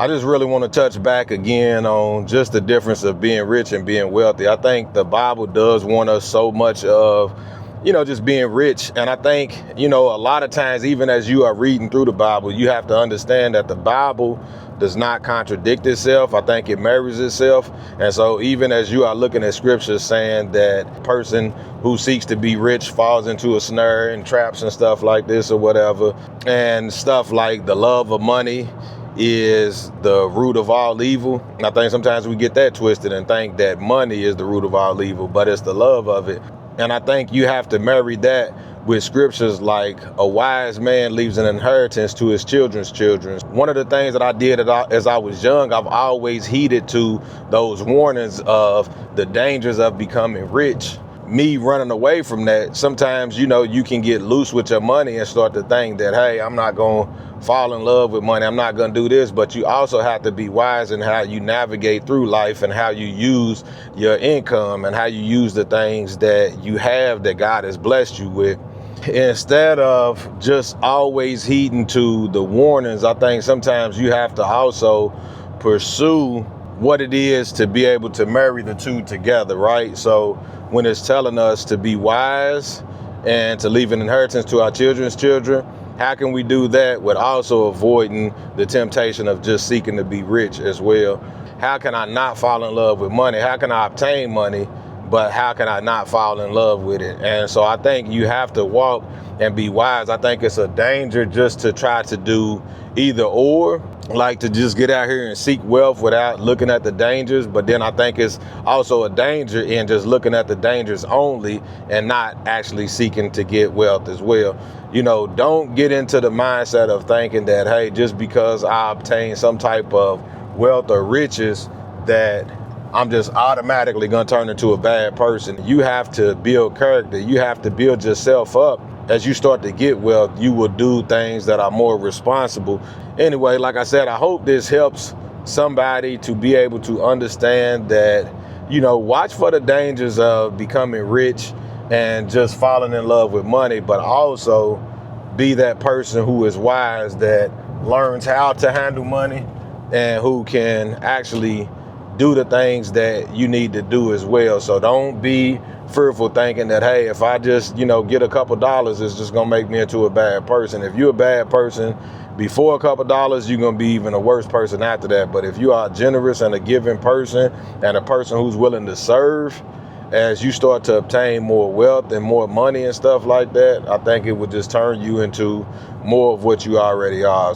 I just really want to touch back again on just the difference of being rich and being wealthy. I think the Bible does want us so much of, just being rich. And I think, a lot of times, even as you are reading through the Bible, you have to understand that the Bible does not contradict itself. I think it marries itself. And so even as you are looking at scriptures saying that person who seeks to be rich falls into a snare and traps and stuff like this or whatever, and stuff like the love of money is the root of all evil. And I think sometimes we get that twisted and think that money is the root of all evil, but it's the love of it. And I think you have to marry that with scriptures like a wise man leaves an inheritance to his children's children. One of the things that I did as I was young, I've always heeded to those warnings of the dangers of becoming rich. Me running away from that, sometimes, you can get loose with your money and start to think that, hey, I'm not going to fall in love with money. I'm not going to do this. But you also have to be wise in how you navigate through life and how you use your income and how you use the things that you have that God has blessed you with. Instead of just always heeding to the warnings, I think sometimes you have to also pursue what it is to be able to marry the two together, right? So when it's telling us to be wise and to leave an inheritance to our children's children, how can we do that with also avoiding the temptation of just seeking to be rich as well? How can I not fall in love with money? How can I obtain money, but how can I not fall in love with it? And so I think you have to walk and be wise. I think it's a danger just to try to do either or, like to just get out here and seek wealth without looking at the dangers. But then I think it's also a danger in just looking at the dangers only and not actually seeking to get wealth as well. Don't get into the mindset of thinking that, hey, just because I obtain some type of wealth or riches that I'm just automatically going to turn into a bad person. You have to build character. You have to build yourself up. As you start to get wealth, you will do things that are more responsible. Anyway, like I said, I hope this helps somebody to be able to understand that, watch for the dangers of becoming rich and just falling in love with money, but also be that person who is wise, that learns how to handle money and who can actually do the things that you need to do as well. So don't be fearful thinking that, hey, if I just, get a couple dollars, it's just gonna make me into a bad person. If you're a bad person before a couple dollars, you're gonna be even a worse person after that. But if you are generous and a giving person and a person who's willing to serve, as you start to obtain more wealth and more money and stuff like that, I think it would just turn you into more of what you already are.